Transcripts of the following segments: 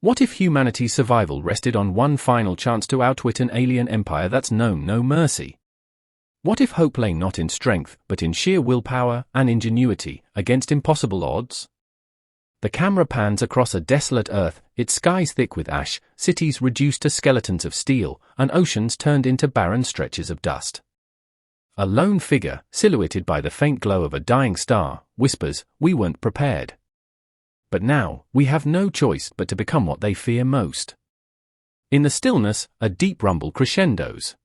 What if humanity's survival rested on one final chance to outwit an alien empire that's known no mercy? What if hope lay not in strength, but in sheer willpower and ingenuity against impossible odds? The camera pans across a desolate Earth, its skies thick with ash, cities reduced to skeletons of steel, and oceans turned into barren stretches of dust. A lone figure, silhouetted by the faint glow of a dying star, whispers, "We weren't prepared." But now, we have no choice but to become what they fear most. In the stillness, a deep rumble crescendos.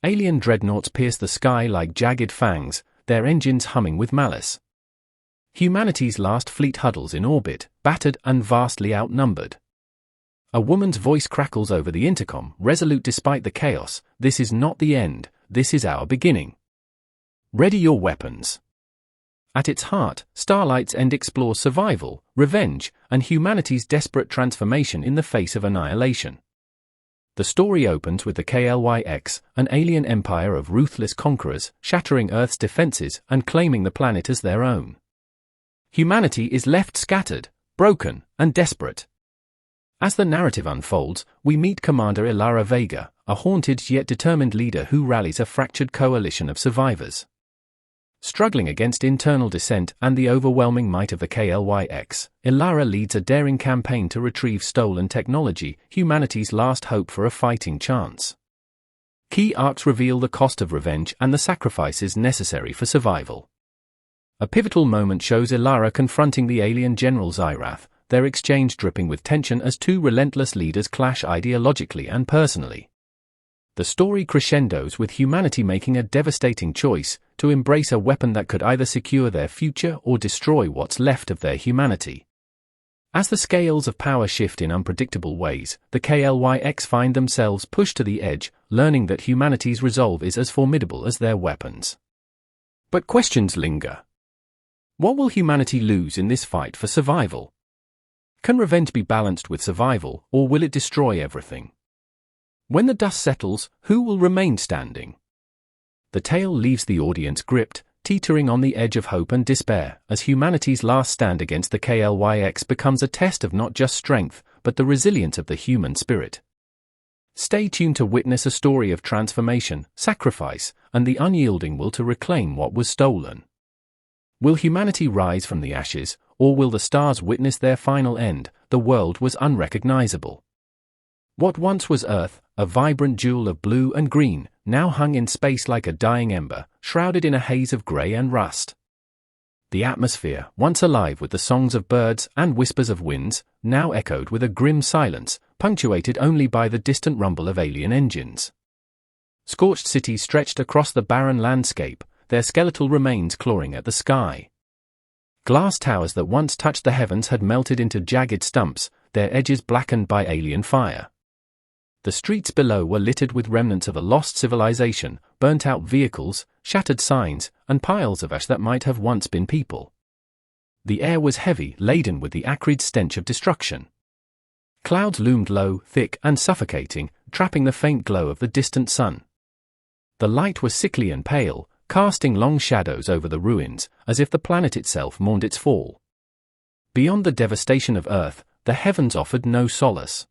Alien dreadnoughts pierce the sky like jagged fangs, their engines humming with malice. Humanity's last fleet huddles in orbit, battered and vastly outnumbered. A woman's voice crackles over the intercom, resolute despite the chaos. "This is not the end, this is our beginning. Ready your weapons." At its heart, Starlight's end explores survival, revenge, and humanity's desperate transformation in the face of annihilation. The story opens with the KLYX, an alien empire of ruthless conquerors, shattering Earth's defenses and claiming the planet as their own. Humanity is left scattered, broken, and desperate. As the narrative unfolds, we meet Commander Ilara Vega, a haunted yet determined leader who rallies a fractured coalition of survivors. Struggling against internal dissent and the overwhelming might of the KLYX, Ilara leads a daring campaign to retrieve stolen technology, humanity's last hope for a fighting chance. Key arcs reveal the cost of revenge and the sacrifices necessary for survival. A pivotal moment shows Ilara confronting the alien General Zyrath, their exchange dripping with tension as two relentless leaders clash ideologically and personally. The story crescendos with humanity making a devastating choice to embrace a weapon that could either secure their future or destroy what's left of their humanity. As the scales of power shift in unpredictable ways, the KLYX find themselves pushed to the edge, learning that humanity's resolve is as formidable as their weapons. But questions linger. What will humanity lose in this fight for survival? Can revenge be balanced with survival, or will it destroy everything? When the dust settles, who will remain standing? The tale leaves the audience gripped, teetering on the edge of hope and despair, as humanity's last stand against the KLYX becomes a test of not just strength, but the resilience of the human spirit. Stay tuned to witness a story of transformation, sacrifice, and the unyielding will to reclaim what was stolen. Will humanity rise from the ashes, or will the stars witness their final end? The world was unrecognizable. What once was Earth, a vibrant jewel of blue and green, now hung in space like a dying ember, shrouded in a haze of grey and rust. The atmosphere, once alive with the songs of birds and whispers of winds, now echoed with a grim silence, punctuated only by the distant rumble of alien engines. Scorched cities stretched across the barren landscape, their skeletal remains clawing at the sky. Glass towers that once touched the heavens had melted into jagged stumps, their edges blackened by alien fire. The streets below were littered with remnants of a lost civilization, burnt-out vehicles, shattered signs, and piles of ash that might have once been people. The air was heavy, laden with the acrid stench of destruction. Clouds loomed low, thick, and suffocating, trapping the faint glow of the distant sun. The light was sickly and pale, casting long shadows over the ruins, as if the planet itself mourned its fall. Beyond the devastation of Earth, the heavens offered no solace.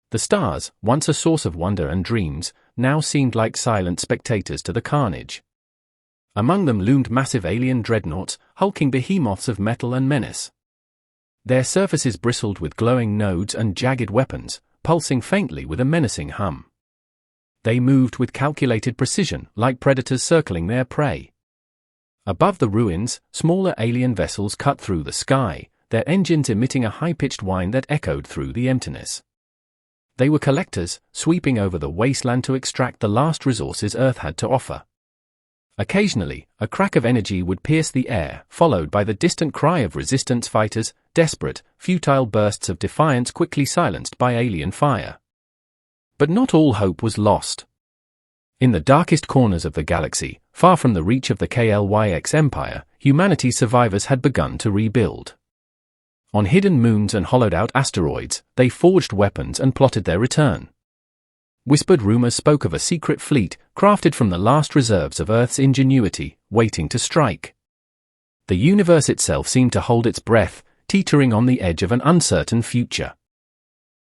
The stars, once a source of wonder and dreams, now seemed like silent spectators to the carnage. Among them loomed massive alien dreadnoughts, hulking behemoths of metal and menace. Their surfaces bristled with glowing nodes and jagged weapons, pulsing faintly with a menacing hum. They moved with calculated precision, like predators circling their prey. Above the ruins, smaller alien vessels cut through the sky, their engines emitting a high-pitched whine that echoed through the emptiness. They were collectors, sweeping over the wasteland to extract the last resources Earth had to offer. Occasionally, a crack of energy would pierce the air, followed by the distant cry of resistance fighters, desperate, futile bursts of defiance quickly silenced by alien fire. But not all hope was lost. In the darkest corners of the galaxy, far from the reach of the KLYX Empire, humanity's survivors had begun to rebuild. On hidden moons and hollowed-out asteroids, they forged weapons and plotted their return. Whispered rumors spoke of a secret fleet, crafted from the last reserves of Earth's ingenuity, waiting to strike. The universe itself seemed to hold its breath, teetering on the edge of an uncertain future.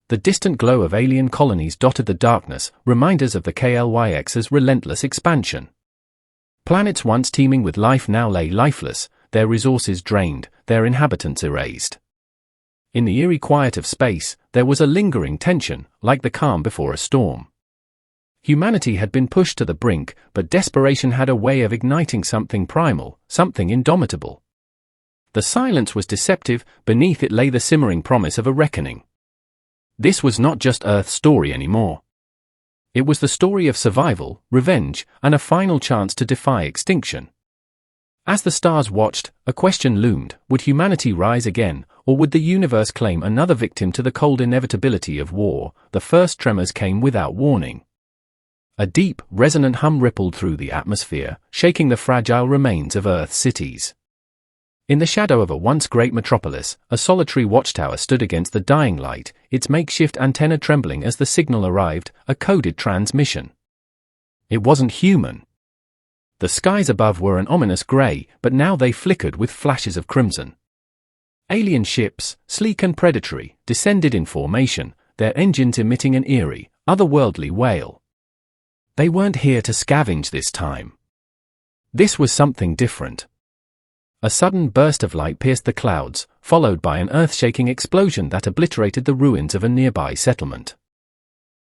The distant glow of alien colonies dotted the darkness, reminders of the KLYX's relentless expansion. Planets once teeming with life now lay lifeless, their resources drained, their inhabitants erased. In the eerie quiet of space, there was a lingering tension, like the calm before a storm. Humanity had been pushed to the brink, but desperation had a way of igniting something primal, something indomitable. The silence was deceptive, beneath it lay the simmering promise of a reckoning. This was not just Earth's story anymore. It was the story of survival, revenge, and a final chance to defy extinction. As the stars watched, a question loomed: would humanity rise again, or would the universe claim another victim to the cold inevitability of war? The first tremors came without warning. A deep, resonant hum rippled through the atmosphere, shaking the fragile remains of Earth's cities. In the shadow of a once great metropolis, a solitary watchtower stood against the dying light, its makeshift antenna trembling as the signal arrived, a coded transmission. It wasn't human. The skies above were an ominous grey, but now they flickered with flashes of crimson. Alien ships, sleek and predatory, descended in formation, their engines emitting an eerie, otherworldly wail. They weren't here to scavenge this time. This was something different. A sudden burst of light pierced the clouds, followed by an earth-shaking explosion that obliterated the ruins of a nearby settlement.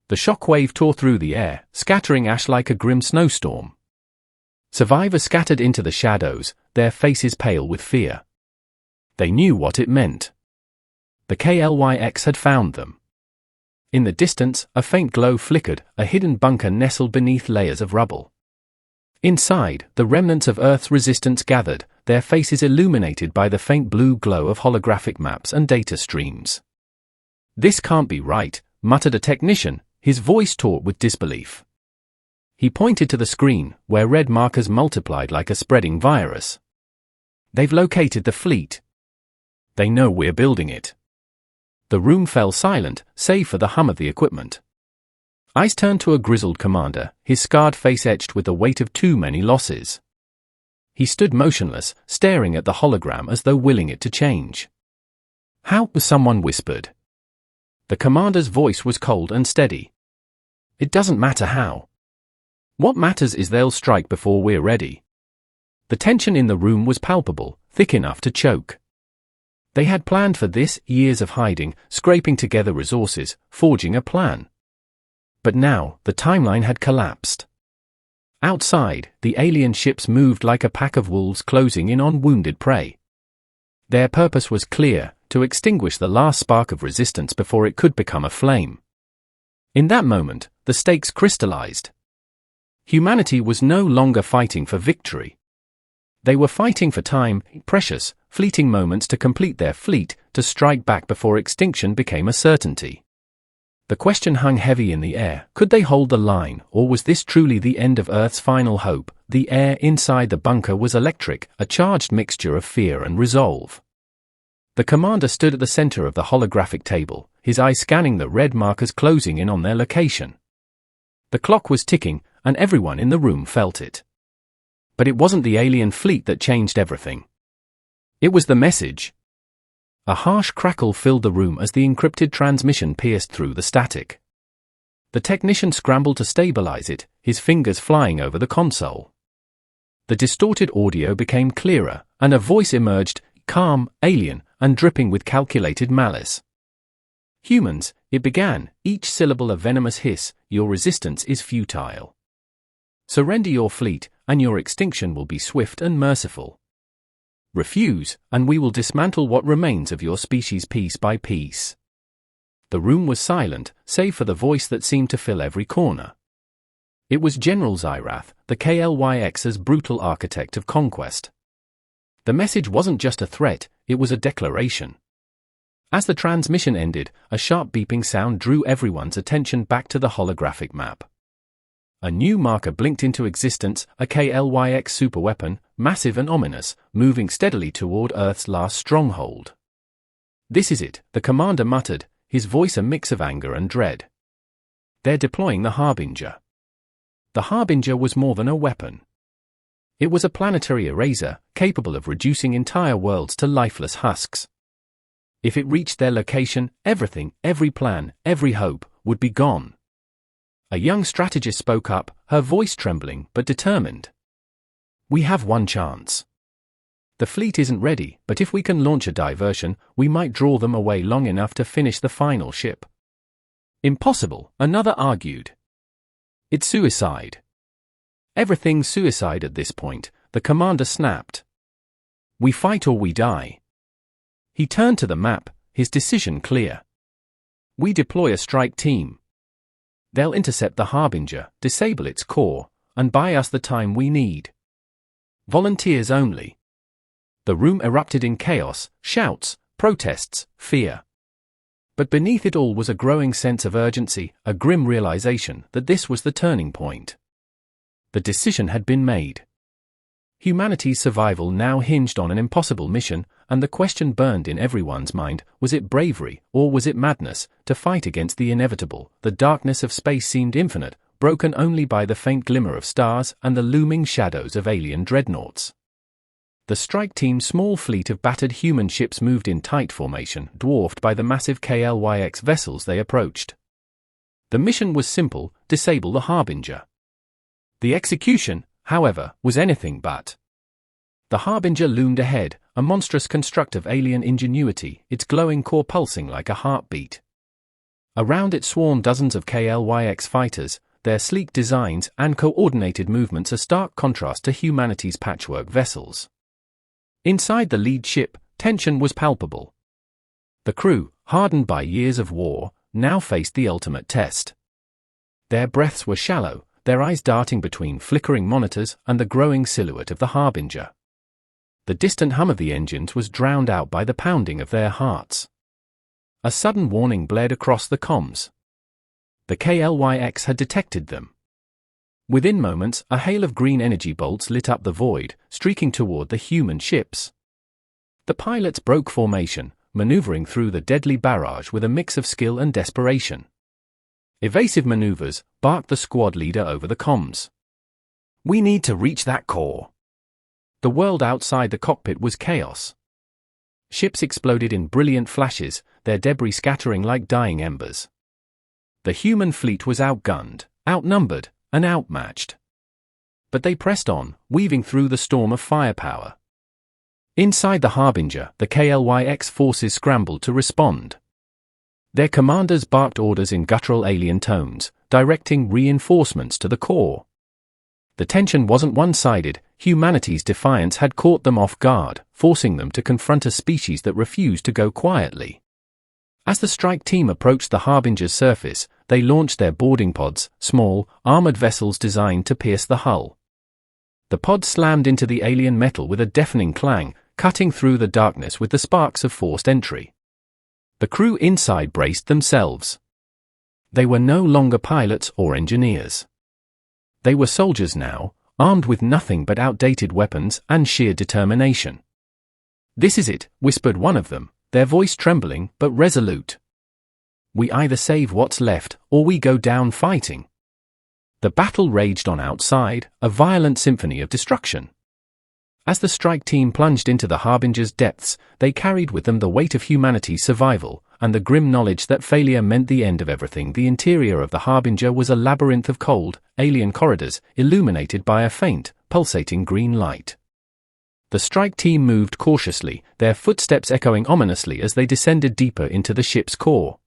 The shockwave tore through the air, scattering ash like a grim snowstorm. Survivors scattered into the shadows, their faces pale with fear. They knew what it meant. The KLYX had found them. In the distance, a faint glow flickered, a hidden bunker nestled beneath layers of rubble. Inside, the remnants of Earth's resistance gathered, their faces illuminated by the faint blue glow of holographic maps and data streams. "This can't be right," muttered a technician, his voice taut with disbelief. He pointed to the screen, where red markers multiplied like a spreading virus. "They've located the fleet. They know we're building it." The room fell silent, save for the hum of the equipment. Eyes turned to a grizzled commander, his scarred face etched with the weight of too many losses. He stood motionless, staring at the hologram as though willing it to change. "How?" someone whispered. The commander's voice was cold and steady. "It doesn't matter how. What matters is they'll strike before we're ready." The tension in the room was palpable, thick enough to choke. They had planned for this, years of hiding, scraping together resources, forging a plan. But now, the timeline had collapsed. Outside, the alien ships moved like a pack of wolves closing in on wounded prey. Their purpose was clear: to extinguish the last spark of resistance before it could become a flame. In that moment, the stakes crystallized. Humanity was no longer fighting for victory. They were fighting for time, precious, fleeting moments to complete their fleet, to strike back before extinction became a certainty. The question hung heavy in the air: could they hold the line, or was this truly the end of Earth's final hope? The air inside the bunker was electric, a charged mixture of fear and resolve. The commander stood at the center of the holographic table, his eyes scanning the red markers closing in on their location. The clock was ticking, and everyone in the room felt it. But it wasn't the alien fleet that changed everything. It was the message. A harsh crackle filled the room as the encrypted transmission pierced through the static. The technician scrambled to stabilize it, his fingers flying over the console. The distorted audio became clearer, and a voice emerged, calm, alien, and dripping with calculated malice. "Humans," it began, each syllable a venomous hiss, "your resistance is futile. Surrender your fleet, and your extinction will be swift and merciful. Refuse, and we will dismantle what remains of your species piece by piece." The room was silent, save for the voice that seemed to fill every corner. It was General Zyrath, the KLYX's brutal architect of conquest. The message wasn't just a threat, it was a declaration. As the transmission ended, a sharp beeping sound drew everyone's attention back to the holographic map. A new marker blinked into existence, a KLYX superweapon, massive and ominous, moving steadily toward Earth's last stronghold. "This is it," the commander muttered, his voice a mix of anger and dread. "They're deploying the Harbinger." The Harbinger was more than a weapon. It was a planetary eraser, capable of reducing entire worlds to lifeless husks. If it reached their location, everything, every plan, every hope, would be gone. A young strategist spoke up, her voice trembling but determined. "We have one chance. The fleet isn't ready, but if we can launch a diversion, we might draw them away long enough to finish the final ship." "Impossible," another argued. "It's suicide." "Everything's suicide at this point," the commander snapped. "We fight or we die." He turned to the map, his decision clear. "We deploy a strike team. They'll intercept the Harbinger, disable its core, and buy us the time we need. Volunteers only." The room erupted in chaos, shouts, protests, fear. But beneath it all was a growing sense of urgency, a grim realization that this was the turning point. The decision had been made. Humanity's survival now hinged on an impossible mission, and the question burned in everyone's mind, was it bravery, or was it madness, to fight against the inevitable? The darkness of space seemed infinite, broken only by the faint glimmer of stars and the looming shadows of alien dreadnoughts. The strike team's small fleet of battered human ships moved in tight formation, dwarfed by the massive KLYX vessels they approached. The mission was simple: disable the Harbinger. The execution, however, was anything but. The Harbinger loomed ahead, a monstrous construct of alien ingenuity, its glowing core pulsing like a heartbeat. Around it swarmed dozens of KLYX fighters, their sleek designs and coordinated movements a stark contrast to humanity's patchwork vessels. Inside the lead ship, tension was palpable. The crew, hardened by years of war, now faced the ultimate test. Their breaths were shallow, their eyes darting between flickering monitors and the growing silhouette of the Harbinger. The distant hum of the engines was drowned out by the pounding of their hearts. A sudden warning blared across the comms. The KLYX had detected them. Within moments, a hail of green energy bolts lit up the void, streaking toward the human ships. The pilots broke formation, maneuvering through the deadly barrage with a mix of skill and desperation. "Evasive maneuvers," barked the squad leader over the comms. "We need to reach that core." The world outside the cockpit was chaos. Ships exploded in brilliant flashes, their debris scattering like dying embers. The human fleet was outgunned, outnumbered, and outmatched. But they pressed on, weaving through the storm of firepower. Inside the Harbinger, the KLYX forces scrambled to respond. Their commanders barked orders in guttural alien tones, directing reinforcements to the core. The tension wasn't one-sided. Humanity's defiance had caught them off guard, forcing them to confront a species that refused to go quietly. As the strike team approached the Harbinger's surface, they launched their boarding pods, small, armored vessels designed to pierce the hull. The pods slammed into the alien metal with a deafening clang, cutting through the darkness with the sparks of forced entry. The crew inside braced themselves. They were no longer pilots or engineers. They were soldiers now, armed with nothing but outdated weapons and sheer determination. "This is it," whispered one of them, their voice trembling but resolute. "We either save what's left, or we go down fighting." The battle raged on outside, a violent symphony of destruction. As the strike team plunged into the Harbinger's depths, they carried with them the weight of humanity's survival, and the grim knowledge that failure meant the end of everything. The interior of the Harbinger was a labyrinth of cold, alien corridors, illuminated by a faint, pulsating green light. The strike team moved cautiously, their footsteps echoing ominously as they descended deeper into the ship's core.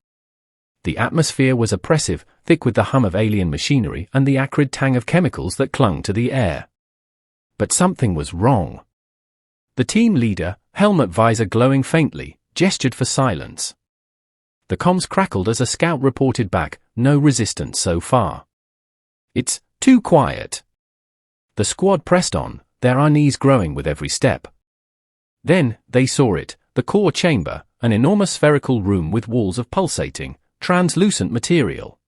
The atmosphere was oppressive, thick with the hum of alien machinery and the acrid tang of chemicals that clung to the air. But something was wrong. The team leader, helmet visor glowing faintly, gestured for silence. The comms crackled as a scout reported back, "No resistance so far." "It's too quiet." The squad pressed on, their unease growing with every step. Then, they saw it, the core chamber, an enormous spherical room with walls of pulsating, translucent material.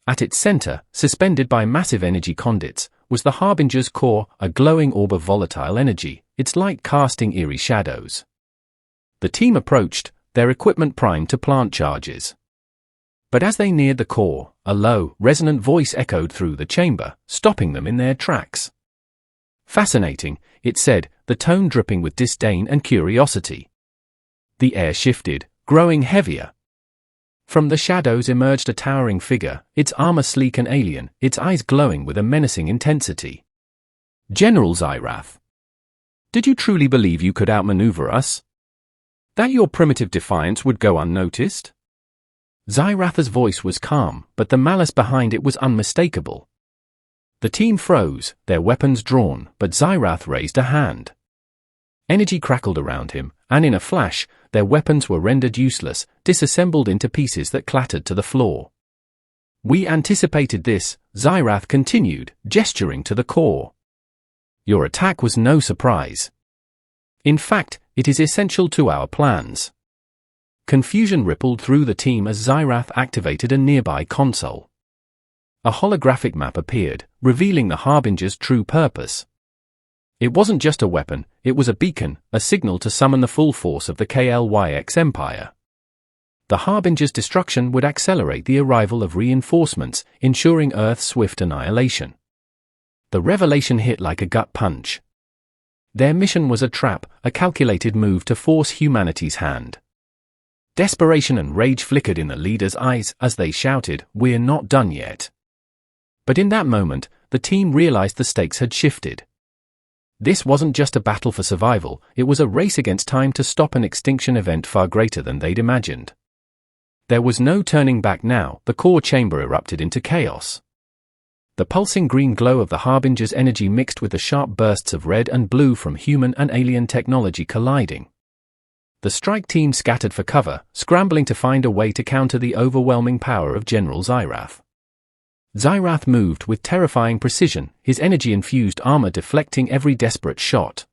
At its center, suspended by massive energy conduits, was the Harbinger's core, a glowing orb of volatile energy, its light casting eerie shadows. The team approached, their equipment primed to plant charges. But as they neared the core, a low, resonant voice echoed through the chamber, stopping them in their tracks. "Fascinating," it said, the tone dripping with disdain and curiosity. The air shifted, growing heavier. From the shadows emerged a towering figure, its armor sleek and alien, its eyes glowing with a menacing intensity. General Xyrath. Did you truly believe you could outmaneuver us? That your primitive defiance would go unnoticed? Xyrath's voice was calm, but the malice behind it was unmistakable. The team froze, their weapons drawn, but Xyrath raised a hand. Energy crackled around him, and in a flash, their weapons were rendered useless, disassembled into pieces that clattered to the floor. We anticipated this, Xyrath continued, gesturing to the core. Your attack was no surprise. In fact, it is essential to our plans. Confusion rippled through the team as Xyrath activated a nearby console. A holographic map appeared, revealing the Harbinger's true purpose. It wasn't just a weapon, it was a beacon, a signal to summon the full force of the KLYX Empire. The Harbinger's destruction would accelerate the arrival of reinforcements, ensuring Earth's swift annihilation. The revelation hit like a gut punch. Their mission was a trap, a calculated move to force humanity's hand. Desperation and rage flickered in the leaders' eyes as they shouted, "We're not done yet." But in that moment, the team realized the stakes had shifted. This wasn't just a battle for survival, it was a race against time to stop an extinction event far greater than they'd imagined. There was no turning back now, the core chamber erupted into chaos. The pulsing green glow of the Harbinger's energy mixed with the sharp bursts of red and blue from human and alien technology colliding. The strike team scattered for cover, scrambling to find a way to counter the overwhelming power of General Xyrath. Xyrath moved with terrifying precision, his energy-infused armor deflecting every desperate shot.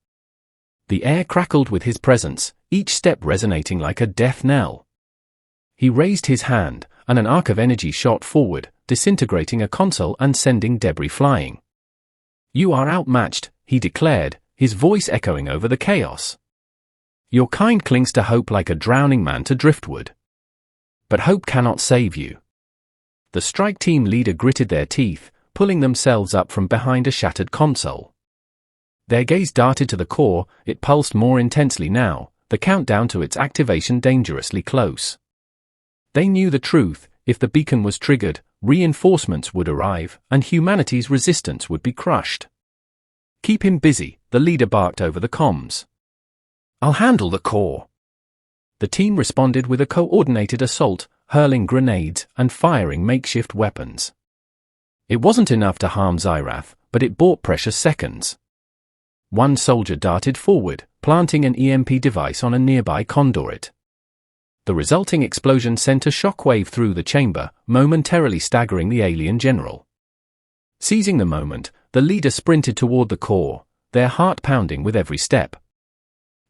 The air crackled with his presence, each step resonating like a death knell. He raised his hand, and an arc of energy shot forward, disintegrating a console and sending debris flying. "You are outmatched," he declared, his voice echoing over the chaos. "Your kind clings to hope like a drowning man to driftwood. But hope cannot save you." The strike team leader gritted their teeth, pulling themselves up from behind a shattered console. Their gaze darted to the core, it pulsed more intensely now, the countdown to its activation dangerously close. They knew the truth, if the beacon was triggered, reinforcements would arrive, and humanity's resistance would be crushed. "Keep him busy," the leader barked over the comms. "I'll handle the core." The team responded with a coordinated assault, hurling grenades and firing makeshift weapons. It wasn't enough to harm Xyrath, but it bought precious seconds. One soldier darted forward, planting an EMP device on a nearby conduit. The resulting explosion sent a shockwave through the chamber, momentarily staggering the alien general. Seizing the moment, the leader sprinted toward the core, their heart pounding with every step.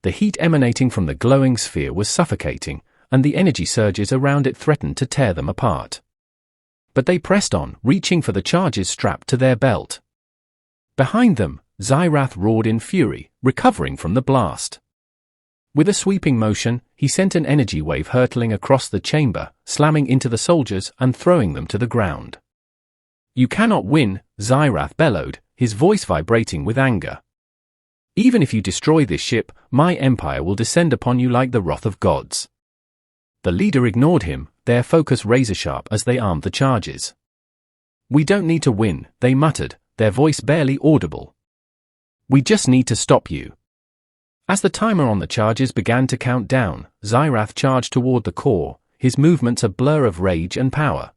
The heat emanating from the glowing sphere was suffocating, and the energy surges around it threatened to tear them apart. But they pressed on, reaching for the charges strapped to their belt. Behind them, Xyrath roared in fury, recovering from the blast. With a sweeping motion, he sent an energy wave hurtling across the chamber, slamming into the soldiers and throwing them to the ground. "You cannot win," Xyrath bellowed, his voice vibrating with anger. "Even if you destroy this ship, my empire will descend upon you like the wrath of gods." The leader ignored him, their focus razor-sharp as they armed the charges. "We don't need to win," they muttered, their voice barely audible. "We just need to stop you." As the timer on the charges began to count down, Xyrath charged toward the core, his movements a blur of rage and power.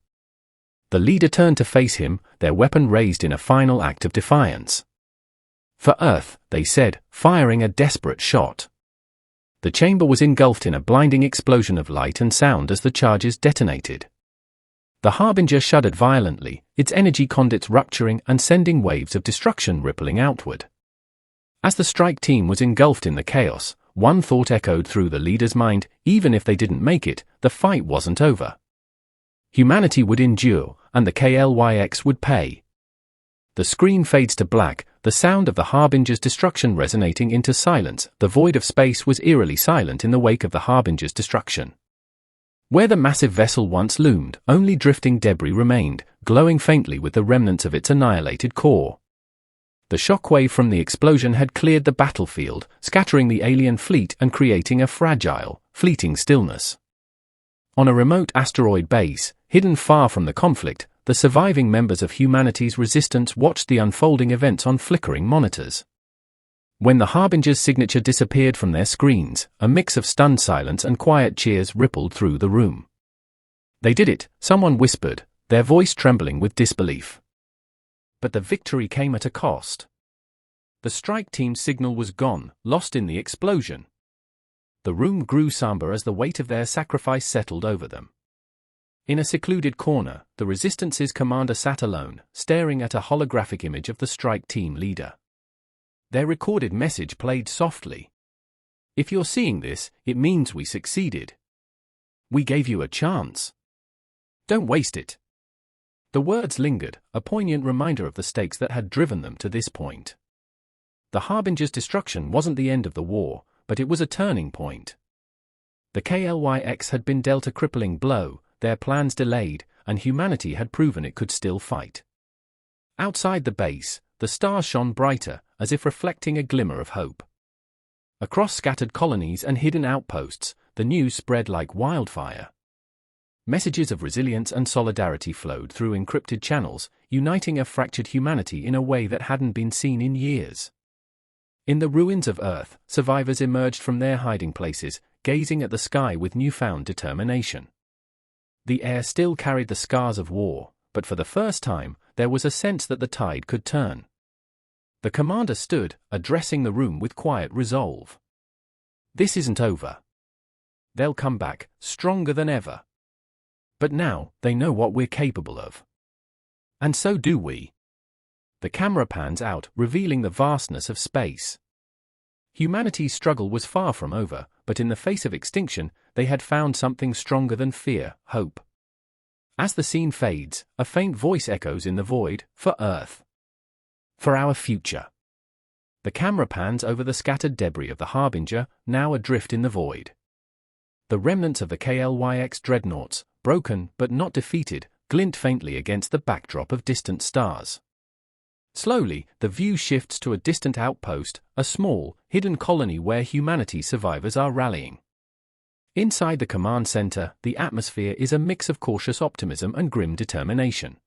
The leader turned to face him, their weapon raised in a final act of defiance. "For Earth," they said, firing a desperate shot. The chamber was engulfed in a blinding explosion of light and sound as the charges detonated. The Harbinger shuddered violently, its energy conduits rupturing and sending waves of destruction rippling outward. As the strike team was engulfed in the chaos, one thought echoed through the leader's mind: even if they didn't make it, the fight wasn't over. Humanity would endure, and the KLYX would pay. The screen fades to black, the sound of the Harbinger's destruction resonating into silence. The void of space was eerily silent in the wake of the Harbinger's destruction. Where the massive vessel once loomed, only drifting debris remained, glowing faintly with the remnants of its annihilated core. The shockwave from the explosion had cleared the battlefield, scattering the alien fleet and creating a fragile, fleeting stillness. On a remote asteroid base, hidden far from the conflict, the surviving members of humanity's resistance watched the unfolding events on flickering monitors. When the Harbinger's signature disappeared from their screens, a mix of stunned silence and quiet cheers rippled through the room. "They did it," someone whispered, their voice trembling with disbelief. But the victory came at a cost. The strike team's signal was gone, lost in the explosion. The room grew somber as the weight of their sacrifice settled over them. In a secluded corner, the Resistance's commander sat alone, staring at a holographic image of the strike team leader. Their recorded message played softly. "If you're seeing this, it means we succeeded. We gave you a chance. Don't waste it." The words lingered, a poignant reminder of the stakes that had driven them to this point. The Harbinger's destruction wasn't the end of the war, but it was a turning point. The KLYX had been dealt a crippling blow, their plans delayed, and humanity had proven it could still fight. Outside the base, the stars shone brighter, as if reflecting a glimmer of hope. Across scattered colonies and hidden outposts, the news spread like wildfire. Messages of resilience and solidarity flowed through encrypted channels, uniting a fractured humanity in a way that hadn't been seen in years. In the ruins of Earth, survivors emerged from their hiding places, gazing at the sky with newfound determination. The air still carried the scars of war, but for the first time, there was a sense that the tide could turn. The commander stood, addressing the room with quiet resolve. "This isn't over. They'll come back, stronger than ever. But now, they know what we're capable of. And so do we." The camera pans out, revealing the vastness of space. Humanity's struggle was far from over, but in the face of extinction, they had found something stronger than fear, hope. As the scene fades, a faint voice echoes in the void, "For Earth. For our future." The camera pans over the scattered debris of the Harbinger, now adrift in the void. The remnants of the KLYX dreadnoughts, broken but not defeated, glint faintly against the backdrop of distant stars. Slowly, the view shifts to a distant outpost, a small, hidden colony where humanity's survivors are rallying. Inside the command center, the atmosphere is a mix of cautious optimism and grim determination.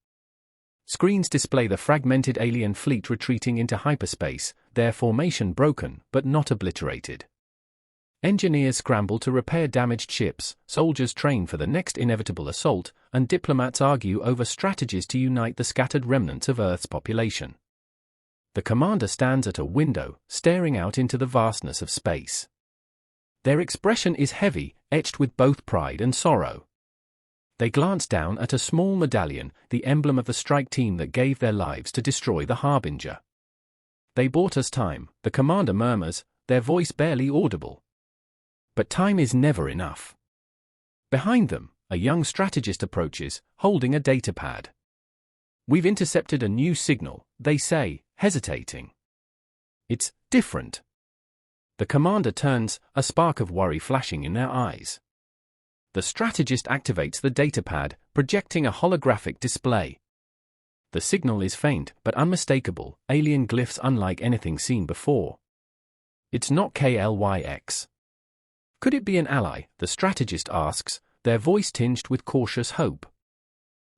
Screens display the fragmented alien fleet retreating into hyperspace, their formation broken but not obliterated. Engineers scramble to repair damaged ships, soldiers train for the next inevitable assault, and diplomats argue over strategies to unite the scattered remnants of Earth's population. The commander stands at a window, staring out into the vastness of space. Their expression is heavy, etched with both pride and sorrow. They glance down at a small medallion, the emblem of the strike team that gave their lives to destroy the Harbinger. "They bought us time," the commander murmurs, their voice barely audible. But time is never enough. Behind them, a young strategist approaches, holding a datapad. "We've intercepted a new signal," they say, hesitating. "It's different." The commander turns, a spark of worry flashing in their eyes. The strategist activates the datapad, projecting a holographic display. The signal is faint but unmistakable, alien glyphs unlike anything seen before. It's not KLYX. Could it be an ally? The strategist asks, their voice tinged with cautious hope.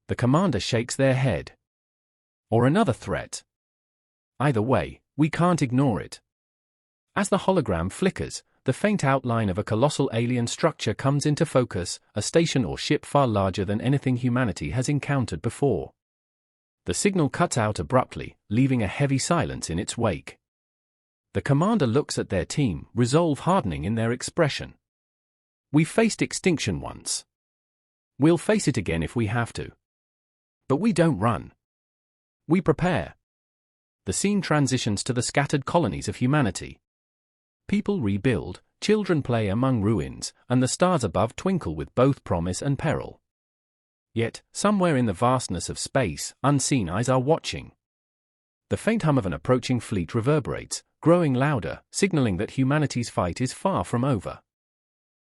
The commander shakes their head. Or another threat? Either way, we can't ignore it. As the hologram flickers, the faint outline of a colossal alien structure comes into focus, a station or ship far larger than anything humanity has encountered before. The signal cuts out abruptly, leaving a heavy silence in its wake. The commander looks at their team, resolve hardening in their expression. "We've faced extinction once. We'll face it again if we have to. But we don't run. We prepare." The scene transitions to the scattered colonies of humanity. People rebuild, children play among ruins, and the stars above twinkle with both promise and peril. Yet, somewhere in the vastness of space, unseen eyes are watching. The faint hum of an approaching fleet reverberates, growing louder, signaling that humanity's fight is far from over.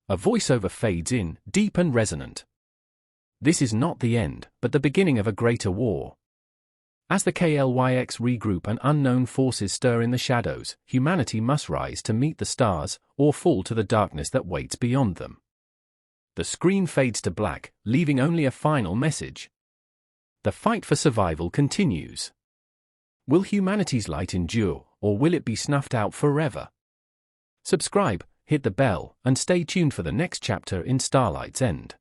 A voiceover fades in, deep and resonant. "This is not the end, but the beginning of a greater war." As the KLYX regroup and unknown forces stir in the shadows, humanity must rise to meet the stars, or fall to the darkness that waits beyond them. The screen fades to black, leaving only a final message. The fight for survival continues. Will humanity's light endure, or will it be snuffed out forever? Subscribe, hit the bell, and stay tuned for the next chapter in Starlight's End.